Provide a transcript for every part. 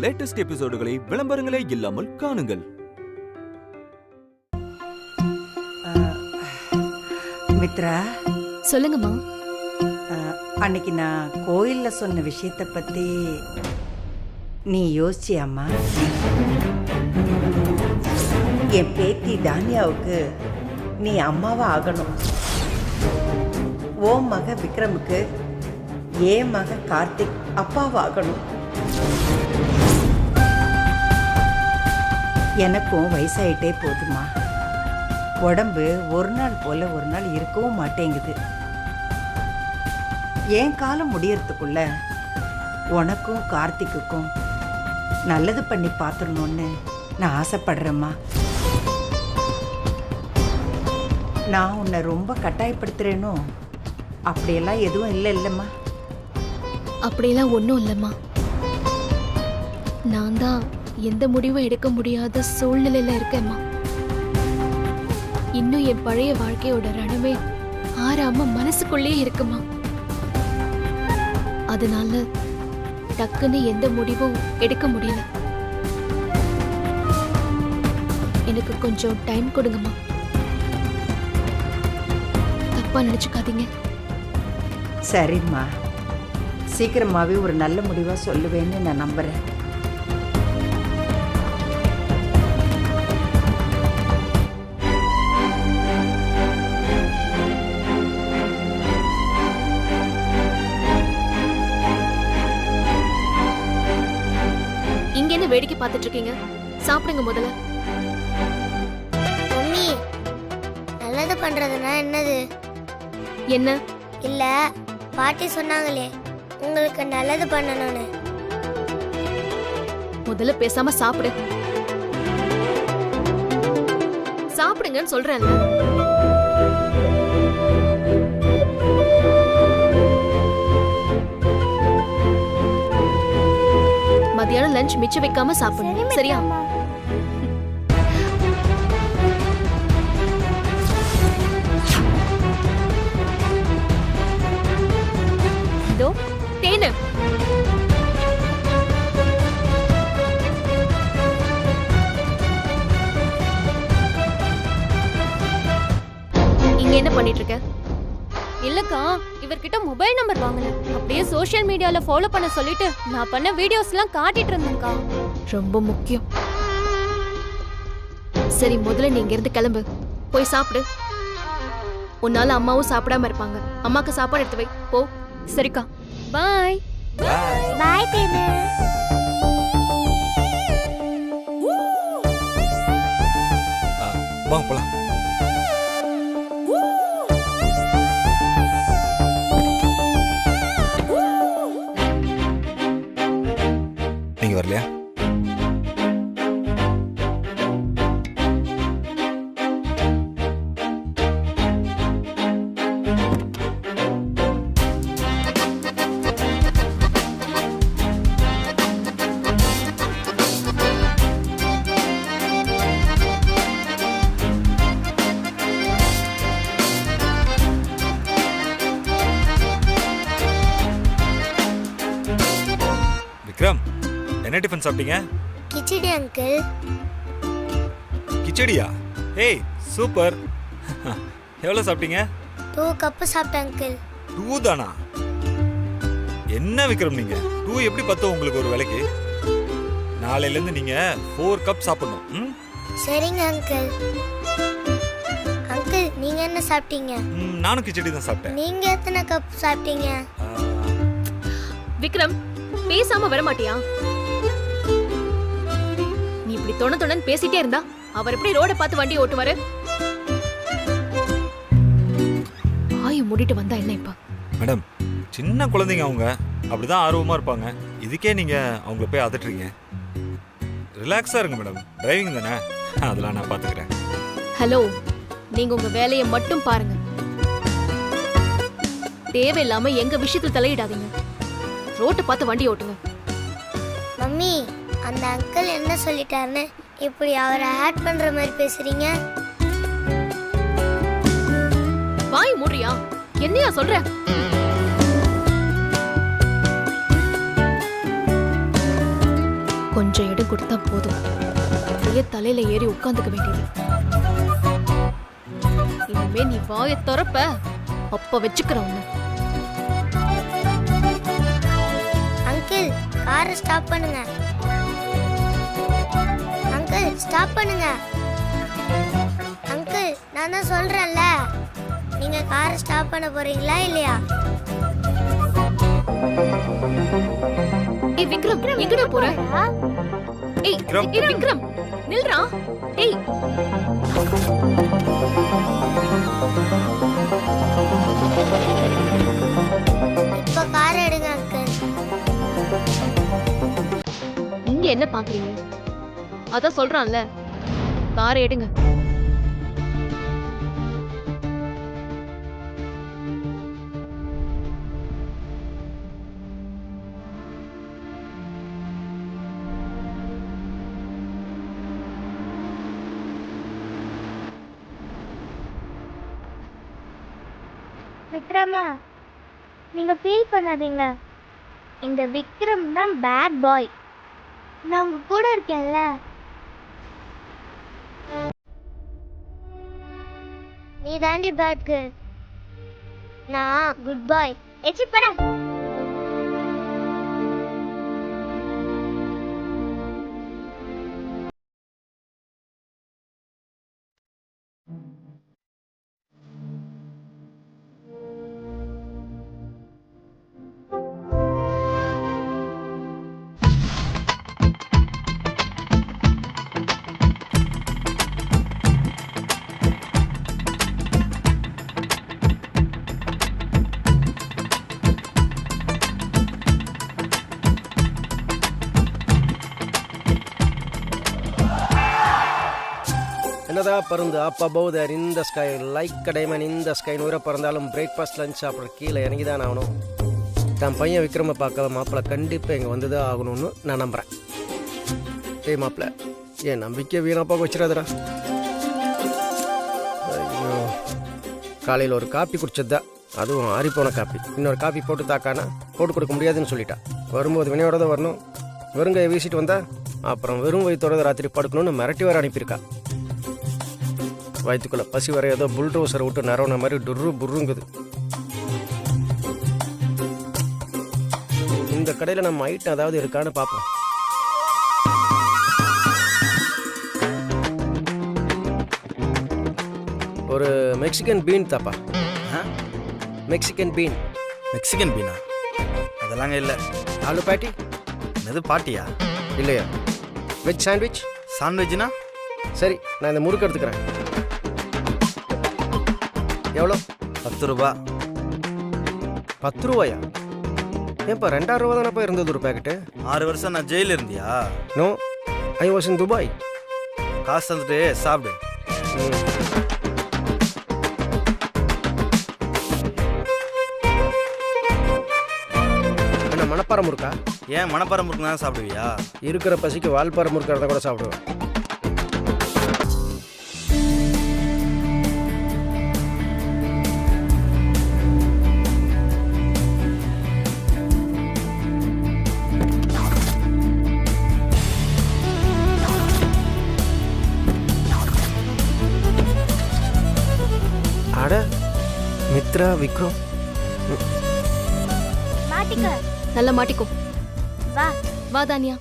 Latest எபிசோடுகளை விளம்பரங்களே இல்லாமல் காணுங்கள். மித்ரா, சொல்லுங்கம்மா. அன்னைக்கு நான் கோயில்ல சொன்ன விஷயத்தை பத்தி நீ யோசிச்சியாம்மா? என் பேத்தி தானியாவுக்கு நீ அம்மாவா ஆகணும். ஓ மக விக்ரமுக்கு ஏன் மக கார்த்திக் அப்பாவாகணும். எனக்கும் வயசாயிட்டே போதுமா. உடம்பு ஒரு நாள் போல ஒரு நாள் இருக்கவும் மாட்டேங்குது. என் காலம் முடியறதுக்குள்ள உனக்கும் கார்த்திக்குக்கும் நல்லது பண்ணி பார்த்துடணும்னு நான் ஆசைப்படுறேம்மா. நான் உன்னை ரொம்ப கட்டாயப்படுத்துறேனோ? அப்படியெல்லாம் எதுவும் இல்லைம்மா. அப்படியெல்லாம் ஒன்றும் இல்லைம்மா. நான் தான் எந்த முடிவும் எடுக்க முடியாத சூழ்நிலையில இருக்கேம்மா. இன்னும் என் பழைய வாழ்க்கையோட ரணமே ஆறாம மனசுக்குள்ளே இருக்குமா. அதனால டக்குன்னு எந்த முடிவும் எடுக்க முடியல. எனக்கு கொஞ்சம் டைம் கொடுங்கம்மா. தப்பா நினைச்சுக்காதீங்க. சரிம்மா, சீக்கிரமாவே ஒரு நல்ல முடிவா சொல்லுவேன்னு நான் நம்புறேன். இங்க என்ன வேடிக்கை பார்த்துட்டு இருக்கீங்க? சாப்பிடுங்க முதல்ல. மம்மி, நல்லது பண்றதுன்னா என்னது? என்ன? இல்ல, பாட்டி சொன்னாங்களே உங்களுக்கு நல்லது பண்ணணும்னு. முதல்ல பேசாம சாப்பிடு. சாப்பிடுங்கன்னு சொல்றேன்ல. மத்தியானம் லஞ்ச் மிச்சம் வைக்காம சாப்பிடணும், சரியா? இதோ தேனு. இங்க என்ன பண்ணிட்டு இருக்க? இல்லக்கா, இவர்கிட்ட மொபைல் நம்பர் வாங்கல. அப்படியே சோஷியல் மீடியால ஃபாலோ பண்ண சொல்லிட்டு நான் பண்ண வீடியோஸ்லாம் காட்டிட்டு இருந்தேன்க்கா. ரொம்ப முக்கியம். சரி, முதல்ல நீ இங்க இருந்து கிளம்பு. போய் சாப்பிடு. உன்னால அம்மாவும் சாப்பிடாம இருப்பாங்க. அம்மாக்கு சாப்பாடு எடுத்து வை போ. சரிக்கா, பாய். பாய் தேனு. வாங்க போலாம். நீங்க வரலையா? விக்ரம், என்ன டிஃபன் சாப்பிட்டீங்க? கிச்சடி அங்கிள். கிச்சடியா? ஏய் சூப்பர். எவ்வளவு சாப்பிட்டீங்க? 2 கப் சாப்பிட்டேன் அங்கிள். 2 தானா? என்ன விக்ரம் நீங்க 2 எப்படி பத்தும் உங்களுக்கு ஒரு வேளைக்கு? நாளையில இருந்து நீங்க 4 கப் சாப்பிடணும். சரிங்க அங்கிள். அங்கிள், நீங்க என்ன சாப்பிட்டீங்க? நானும் கிச்சடி தான் சாப்பிட்டேன். நீங்க எத்தனை கப் சாப்பிட்டீங்க? விக்ரம், பேசாம வர மாட்டியா? நீ இப்படி தொண பேசிட்டே இருந்தா அவர் எப்படி ரோட பார்த்து வண்டி ஓட்டுவாரு? ஆய மூடிட்டு வந்தா என்ன இப்ப? மேடம், சின்ன குழந்தைங்க அவங்க, அப்படிதான் ஆர்வமா இருப்பாங்க. இதுக்கே நீங்க அவங்கள போய் அதட்டுறீங்க. ரிலாக்ஸா இருங்க மேடம். டிரைவிங் தானே, அதெல்லாம் நான் பாத்துக்கிறேன். ஹலோ, நீங்க உங்க வேலையை மட்டும் பாருங்க. தேவையில்லாம எங்க விஷயத்துல தலையிடாதீங்க. ரோட்டை பார்த்து வண்டி ஓட்டுங்க. மம்மி, அந்த அங்கிள் என்ன சொல்லிட்டாருன்னு இப்படி அவரை ஆட் பண்ற மாதிரி பேசுறீங்க? வாய் மூடுறியா? என்னையா சொல்ற? கொஞ்சம் இடம் கொடுத்தா போதும், அப்படியே தலையில ஏறி உட்காந்துக்க வேண்டியது. இனிமே நீ வாயை திறப்ப, அப்ப வச்சுக்கிற ஒண்ணு. அங்கிள் காரை ஸ்டாப் பண்ணுங்க. அங்கிள் ஸ்டாப் பண்ணுங்க. அங்கிள் நான் தான் சொல்றேன்ல, நீங்க காரை ஸ்டாப் பண்ண போறீங்களா இல்லையா? ஏய் விக்ரம், எங்கடா போற? ஏய் ஏய் விக்ரம், நில்றா. ஏய் இப்ப காரை எடுங்க அங்கிள். இங்க என்ன பாக்குறீங்க? அதான் சொல்றான்ல, காரை எடுங்க. விக்ரமா, நீங்க ஃபீல் பண்ணாதீங்க. இந்த விக்ரம் தான் பேட் பாய். நான் உங்க கூட இருக்கேன்ல. நீ தாண்டி பேட் கேர்ள், நான் குட் பாய். எச்சி படம். என்னதான் பருந்து அப்பா பௌதர் இந்த ஸ்கை லைக் டைமன் இந்த ஸ்கை நூற பறந்தாலும் பிரேக்ஃபாஸ்ட் லஞ்ச் சாப்பிட்ற கீழே இறங்கி தான் ஆகணும். தன் பையன் விக்ரம பார்க்க மாப்பிள்ளை கண்டிப்பாக இங்கே வந்து தான் ஆகணும்னு நான் நம்புகிறேன். ஏய் மாப்பிள்ள, என் நம்பிக்கை வீணாப்பாக வச்சிடாதடா. ஐயோ, காலையில் ஒரு காப்பி குடிச்சது தான், அதுவும் ஆறிப்போன காப்பி. இன்னொரு காப்பி போட்டு தாக்கானா போட்டு கொடுக்க முடியாதுன்னு சொல்லிட்டா. வரும்போது வினையோட தான் வரணும். வெறுங்கையை வீசிட்டு வந்தா அப்புறம் வெறும் வயிற்றோட ராத்திரி படுக்கணும்னு மிரட்டி வர அனுப்பியிருக்கா. வயிற்றுக்குள்ள பசி வர ஏதோ புல்டோசரை விட்டு நரவன மாதிரி டுர்ரு புர்ருங்குது. இந்த கடையில் நம்ம ஐட்டம் ஏதாவது இருக்கான்னு பார்ப்போம். ஒரு Mexican been Thapa. Mexican been. Mexican Beena? அதெல்லாங்க இல்லை. ஆலு பாட்டி? எது பாட்டியா? இல்லையா? Veg sandwich? சாண்ட்விச்னா சரி, நான் இந்த முறுக்கு எடுத்துக்கிறேன். எவ்வளோ? 10 ரூபா. 10 ரூபாயா? ஏன்ப்பா 2000 ரூபா தானப்பா இருந்தது ஒரு பேக்கெட்டு? 6 வருஷம் நான் ஜெயிலில் இருந்தியா? No, I was in Dubai. காசு தந்துட்டு சாப்பிடு. என்ன மணப்பாறை முறுக்கா? ஏன் மணப்பாறை முறுக்கு தான் சாப்பிடுவியா? இருக்கிற பசிக்கு வால்பாறை முறுக்கா இருந்தால் கூட சாப்பிடுவேன். அட மித்ரா விக்ரம், மாட்டிக்க. நல்லா மாட்டிக்கோ. வா வா தானியா.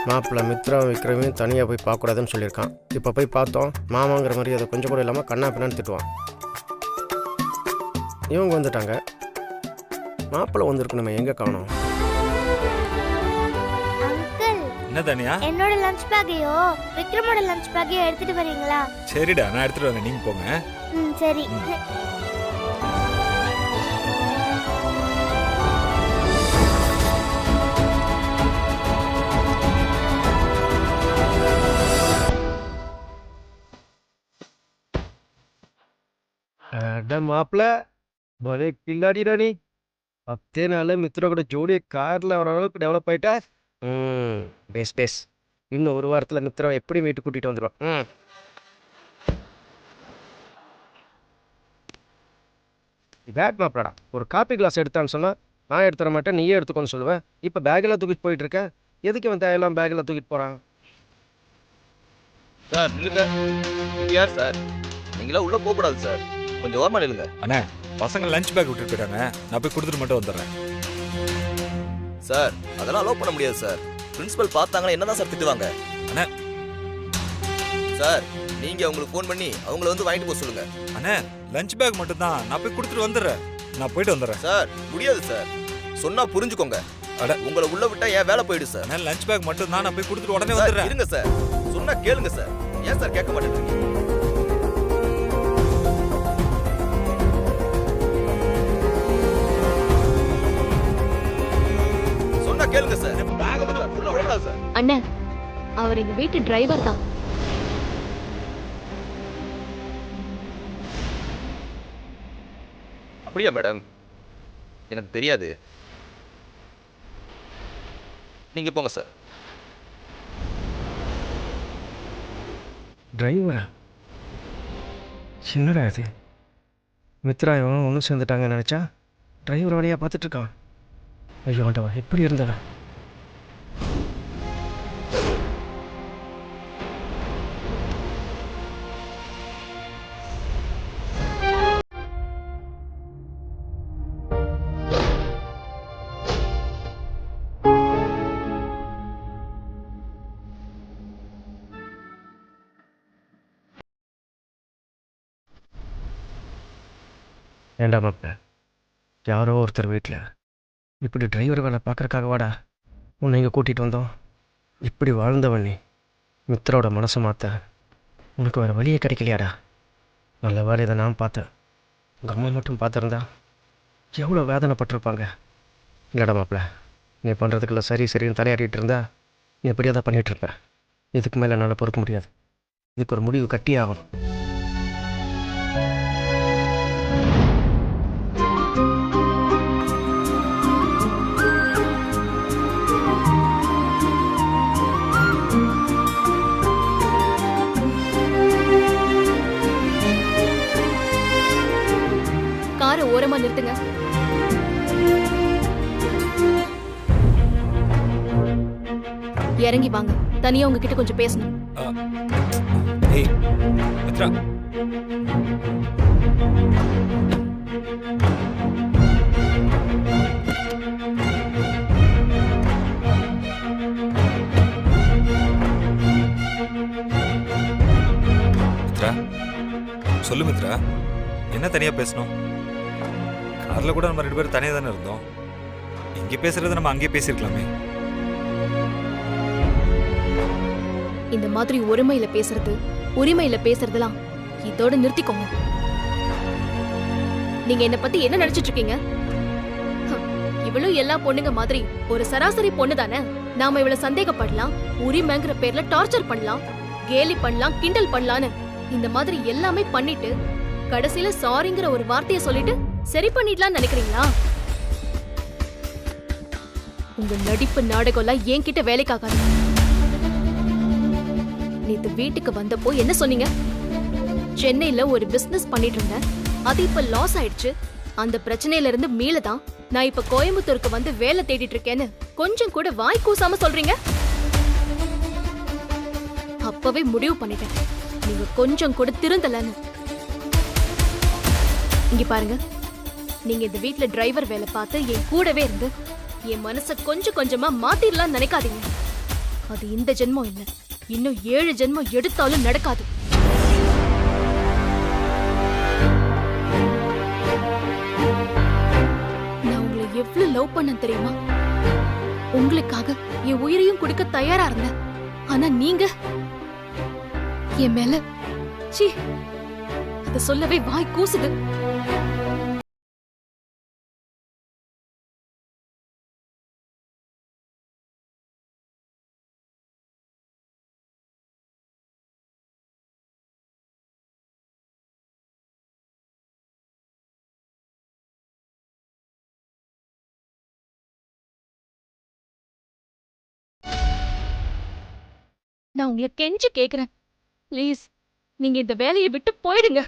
மாப்பிள்ளை மித்ரா விக்ரமையும் தனியாக போய் பார்க்கக்கூடாதுன்னு சொல்லியிருக்கான். இப்போ போய் பார்த்தோம், மாமாங்கிற மாதிரி அதை கொஞ்சம் கூட இல்லாமல் கண்ணா பின்னான்னு திட்டுவான். இவங்க வந்துட்டாங்க, மாப்பிள்ளை வந்திருக்கு, நம்ம எங்கே காணோம்? அங்கிள், என்ன தானியா? என்னோட லஞ்ச் பேக்கையோ விக்ரமோட லஞ்ச் பேக்கையோ எடுத்துட்டு வரீங்களா? சரிடா, நான் எடுத்துட்டு வரேன், நீங்க போங்க. சரி. மாப்பிள்ள பலே கில்லாடிடா நீ. 10 நாள் மித்ரா கூட ஜோடி காரில் வர அளவுக்கு டெவலப் ஆகிட்டா. பேஸ் பேஸ், இன்னும் ஒரு வாரத்தில் மித்ரா எப்படி வீட்டுக்கு கூட்டிகிட்டு வந்துடுவான். பேட் மாப்பிளடா, ஒரு காப்பி கிளாஸ் எடுத்தான்னு சொன்னால் நான் எடுத்துட மாட்டேன், நீயே எடுத்துக்கோன்னு சொல்லுவேன். இப்போ பேக்கெல்லாம் தூக்கிட்டு போயிட்டு இருக்க. எதுக்கு இவன் தேவையெல்லாம் பேக்கெல்லாம் தூக்கிட்டு போகிறான்? சார் நில்லுங்க. யார் சார்? நீங்களாம் உள்ளே போகக்கூடாது சார், கொஞ்சம் ஓரமாக நில்லுங்க. அண்ணே பசங்க லஞ்ச் பேக் விட்டுட்டு போயிட்டாங்க, நான் போய் கொடுத்துட்டு மட்டும் வந்துடுறேன். சார் அதெல்லாம் அலோவ் பண்ண முடியாது சார். பிரின்சிபல் பார்த்தாங்கன்னா என்னதான் சார் திட்டுவாங்க? அண்ணே சார் நீங்கள் அவங்களுக்கு ஃபோன் பண்ணி அவங்கள வந்து வாங்கிட்டு போக சொல்லுங்க. அண்ணே லஞ்ச் பேக் மட்டும் தான், நான் போய் கொடுத்துட்டு வந்துடுறேன். நான் போயிட்டு வந்துடுறேன். சார் முடியாது சார், சொன்னா புரிஞ்சுக்கோங்க. அட. உங்களை உள்ள விட்டா என் வேலை போயிடும் சார். அண்ணே லஞ்ச் பேக் மட்டும் தான், நான் போய் கொடுத்துட்டு உடனே சார், வந்துடுறேன். இருங்க சார், சொன்னா கேளுங்க சார். ஏன் சார் கேட்க மாட்டேங்கிறீங்க? சொன்னா கேளுங்க சார். பேக் வந்து உள்ள விடக்கூடாது சார். அண்ணன் அவர் எங்க வீட்டு டிரைவர் தான். அப்படியா மேடம்? எனக்கு தெரியாது. நீங்க போங்க சார். டிரைவரா? என்னடா இது? மித்ரா இவன் ஒன்று சேர்ந்துட்டாங்கன்னு நினச்சா டிரைவர் வழியாக பார்த்துட்ருக்கான். ஐயோ ஆண்டவா, எப்படி இருந்தடா? ஏண்டா மாப்பிள்ள, யாரோ ஒருத்தர் வீட்டில் இப்படி டிரைவர் வேலை பார்க்குறக்காக வாடா உன்னை இங்கே கூட்டிகிட்டு வந்தோம். இப்படி வாழ்ந்தவன் நீ மித்ரோட மனசை மாற்ற உனக்கு வேறு வழியே கிடைக்கலையாடா? நல்ல வேலை இதை நான் பார்த்தேன். உங்கள் அம்மா மட்டும் பார்த்துருந்தா எவ்வளோ வேதனைப்பட்டிருப்பாங்க. இல்லைடா மாப்பிள்ள, நீ பண்ணுறதுக்குள்ள சரி சரின்னு தலையாடிட்டு இருந்தா நீ எப்படியா தான் பண்ணிகிட்ருப்பேன். இதுக்கு மேலே என்னால் பொறுக்க முடியாது. இதுக்கு ஒரு முடிவு கட்டி ஆகணும். காரை ஓரமா நிறுத்துங்க. இறங்கி வாங்க, தனியா உங்ககிட்ட கொஞ்சம் பேசணும். ஏய் மித்ரா, மித்ரா சொல்லு மித்ரா, என்ன தனியா பேசணும்? கார்ல கூட நம்ம 2 பேரும் தனியா தானே இருந்தோம். இங்கே பேசுறது நம்ம அங்கேயே பேசியிருக்கலாமே. இந்த மாதிரி ஒருமையில பேசுறது, உரிமையில பேசுறதெல்லாம் இதோட நிறுத்திக்கோங்க. நீங்க என்ன பத்தி என்ன நினைச்சிட்டு இருக்கீங்க? இவளும் எல்லா பொண்ணுங்க மாதிரி ஒரு சராசரி பொண்ணு தானே. நாம இவளை சந்தேகப்படலாம், உரிமைங்கிற பேர்ல டார்ச்சர் பண்ணலாம், கேலி பண்ணலாம், கிண்டல் பண்ணலான்னு இந்த மாதிரி எல்லாமே பண்ணிட்டு கடைசியில சாரிங்கிற ஒரு வார்த்தையை சொல்லிட்டு சரி பண்ணிடலாம்னு நினைக்கிறீங்களா? உங்க நடிப்பு நாடகம் எல்லாம் என்கிட்ட வேலைக்காகாது. நேத்து வீட்டுக்கு வந்தப்போ என்ன சொன்னீங்க? சென்னையில ஒரு பிசினஸ் பண்ணிட்டு இருந்தேன், அது இப்ப லாஸ் ஆயிடுச்சு, அந்த பிரச்சனையில இருந்து மீளதான் நான் இப்ப கோயம்புத்தூருக்கு வந்து வேலை தேடிட்டு இருக்கேன்னு கொஞ்சம் கூட வாய் கூசாம சொல்றீங்க. அப்பவே முடிவு பண்ணிட்டேன், நீங்க கொஞ்சம் கூட திருந்தலன்னு. இங்க பாருங்க, நீங்க இந்த வீட்ல டிரைவர் வேலை பார்த்து என் கூடவே இருந்து என் மனச கொஞ்சம் கொஞ்சமா மாத்திரலாம் நினைக்காதீங்க. அது இந்த ஜென்மம் இல்ல, இன்னும் 7 ஜென்மம் எடுத்தாலும் நடக்காது. நான் உங்களை எவ்வளவு லவ் பண்ண தெரியுமா? உங்களுக்காக என் உயிரையும் கொடுக்க தயாரா இருந்தேன். ஆனா நீங்க என் மேல சீ, அத சொல்லவே வாய் கூசுது. நான் உங்களை கெஞ்சி கேக்குறேன், ப்ளீஸ் நீங்க இந்த வேலையை விட்டு போயிடுங்க.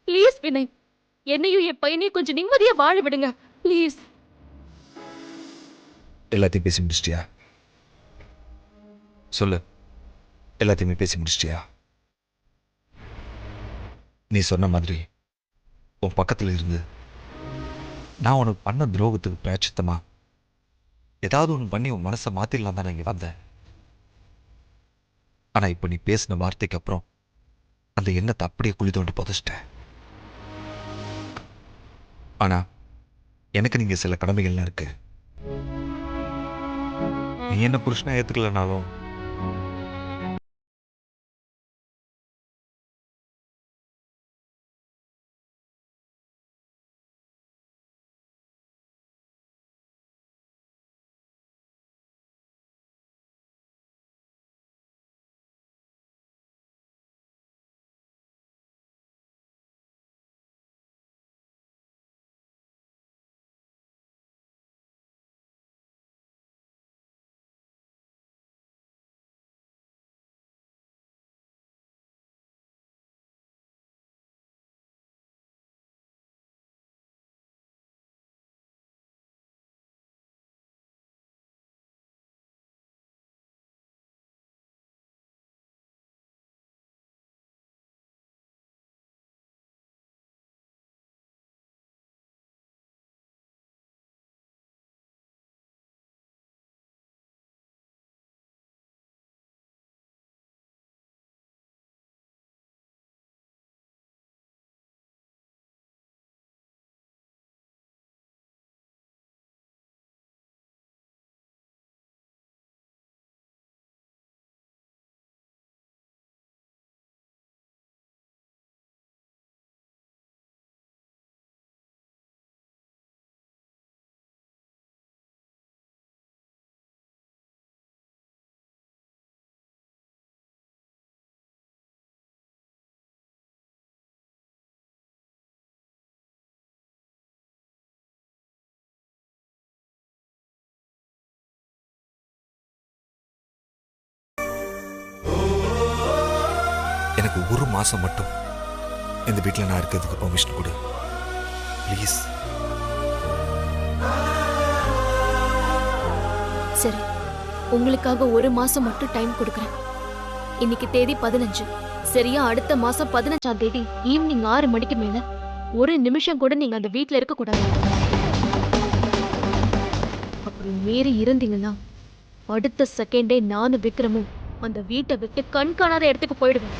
ப்ளீஸ் வினய், என்னையும் என் பையனையும் கொஞ்சம் நிம்மதியா வாழ விடுங்க ப்ளீஸ். எல்லாத்தையும் பேசி முடிச்சிட்டியா? சொல்லு, எல்லாத்தையுமே பேசி முடிச்சிட்டியா? நீ சொன்ன மாதிரி உன் பக்கத்தில் இருந்து நான் உனக்கு பண்ண துரோகத்துக்கு பிராயச்சித்தமா ஏதாவது ஒன்று பண்ணி உன் மனசை மாற்றிடலாம் தான் இங்கே வந்தேன். ஆனால் இப்போ நீ பேசின வார்த்தைக்கு அப்புறம் அந்த எண்ணத்தை அப்படியே குழி தோண்டி புதைச்சிட்டேன். ஆனால் எனக்கு நீங்கள் சில கடமைகள்லாம் இருக்கு. நீ என்ன புருஷனா ஏற்றுக்கலனாலும் எனக்கு ஒரு மாதம் மட்டும் இந்த வீட்டில் நான் இருக்கிறதுக்கு பெர்மிஷன் கொடு ப்ளீஸ். சரி, உங்களுக்காக ஒரு மாசம் மட்டும் டைம் கொடுக்குறேன். இன்னைக்கு தேதி 15. சரியா அடுத்த மாசம் 15ஆம் தேதி ஈவினிங் 6 மணிக்கு மேல ஒரு நிமிஷம் கூட நீங்க அந்த வீட்ல இருக்க கூடாது. அப்படி மீறி இருந்தீங்கன்னா அடுத்த செகண்டே நானும் விக்ரமும் அந்த வீட்டை விட்டு கண் காணாத இடத்துக்கு போயிடுவேன்.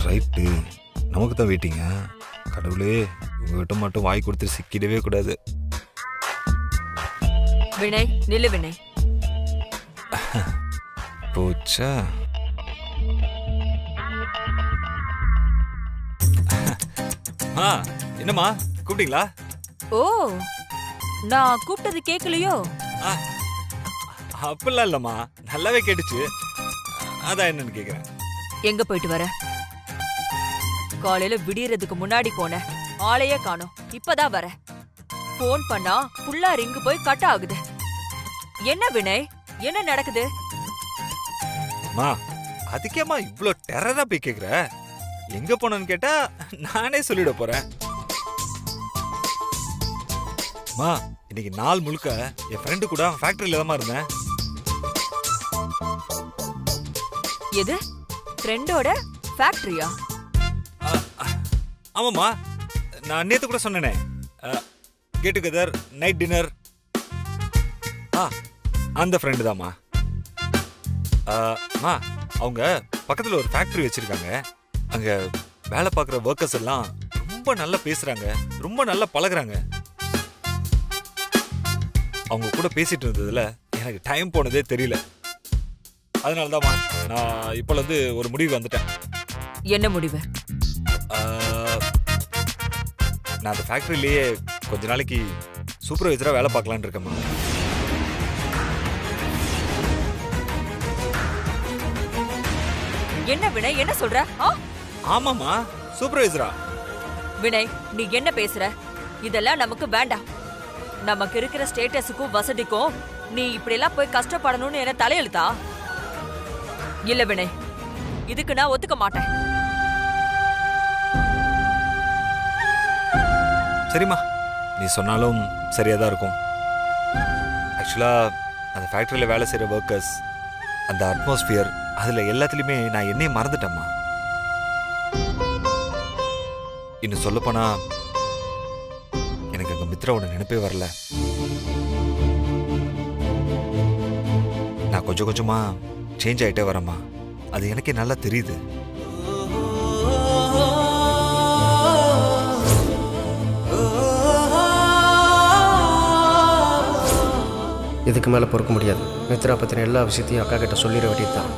ரைட்டு, நமக்கு தான் வெயிட்டிங்க. கடவுளே, உங்ககிட்ட மட்டும் வாய் கொடுத்து சிக்கிடவே கூடாது. வினய், நில்லு வினய். போச்சா? என்னம்மா கூப்பிட்டீங்களா? ஓ, நான் கூப்பிட்டது கேட்கலையோ? அப்படிலாம் இல்லம்மா, நல்லாவே கேட்டுச்சு. அதான் என்னன்னு கேக்குறேன். எங்க போயிட்டு வர? காலையில விடியறதுக்கு முன்னாடி போன, ஆளையே காணோம். இப்பதான் வர. போன் பண்ணா ஃபுல்லா ரிங்கு போய் கட் ஆகுது. என்ன வினய், என்ன நடக்குது? மா, அதுக்கேம்மா இவ்ளோ டெரரா போய் கேக்குற? எங்க போனன்னு கேட்டா நானே சொல்லிட போறேன். மா, இன்னைக்கு நாள் முழுக்க என் ஃப்ரெண்டு கூட ஃபேக்டரியில தான் இருந்தேன். எது? ஃப்ரெண்டோட ஃபேக்டரியா? ஆமாம்மா, நான் நேத்து கூட சொன்னேனே, கெட் டுகெதர், நைட் டின்னர். அந்த ஃப்ரெண்டு தாம்மா. மா, அவங்க பக்கத்தில் ஒரு ஃபேக்டரி வச்சிருக்காங்க. அங்க வேலை பார்க்குற ஒர்க்கர்ஸ் எல்லாம் ரொம்ப நல்லா பேசுறாங்க, ரொம்ப நல்லா பழகுறாங்க. அவங்க கூட பேசிட்டு இருந்ததுல எனக்கு டைம் போனதே தெரியல. அதனால தான்மா நான் இப்போலேருந்து ஒரு முடிவு வந்துட்டேன். என்ன முடிவு? நான் அந்த ஃபேக்ட்ரியிலேயே கொஞ்ச நாளைக்கு சூப்பர்வைசராக வேலை பார்க்கலான்னு இருக்கேம்மா. என்ன வினய், என்ன சொல்ற? ஆமாம்மா, சூப்பர்வைசரா? வினய், நீ என்ன பேசுற? இதெல்லாம் நமக்கு வேண்டாம். நமக்கு இருக்கிற ஸ்டேட்டஸுக்கும் வசதிக்கும் நீ இப்படியெல்லாம் போய் கஷ்டப்படணும்னு என்ன தலையெழுத்தா? இல்ல வினய், இதுக்கு நான் ஒத்துக்க மாட்டேன். சரிம்மா, நீ சொன்னாலும் சரியாக தான் இருக்கும். ஆக்சுவலாக அந்த ஃபேக்ட்ரியில் வேலை செய்கிற ஒர்க்கர்ஸ், அந்த அட்மாஸ்பியர், அதில் எல்லாத்துலேயுமே நான் என்னையே மறந்துட்டேம்மா. இன்னும் சொல்லப்போனால் எனக்கு அங்கே மித்ராவோட நினைப்பே வரல. நான் கொஞ்சம் கொஞ்சமாக சேஞ்ச் ஆகிட்டே வரேம்மா. அது எனக்கே நல்லா தெரியுது. இதுக்கு மேலே பொறுக்க முடியாது. மித்ரா பற்றின எல்லா விஷயத்தையும் அக்கா கிட்ட சொல்லிட வேண்டியது தான்.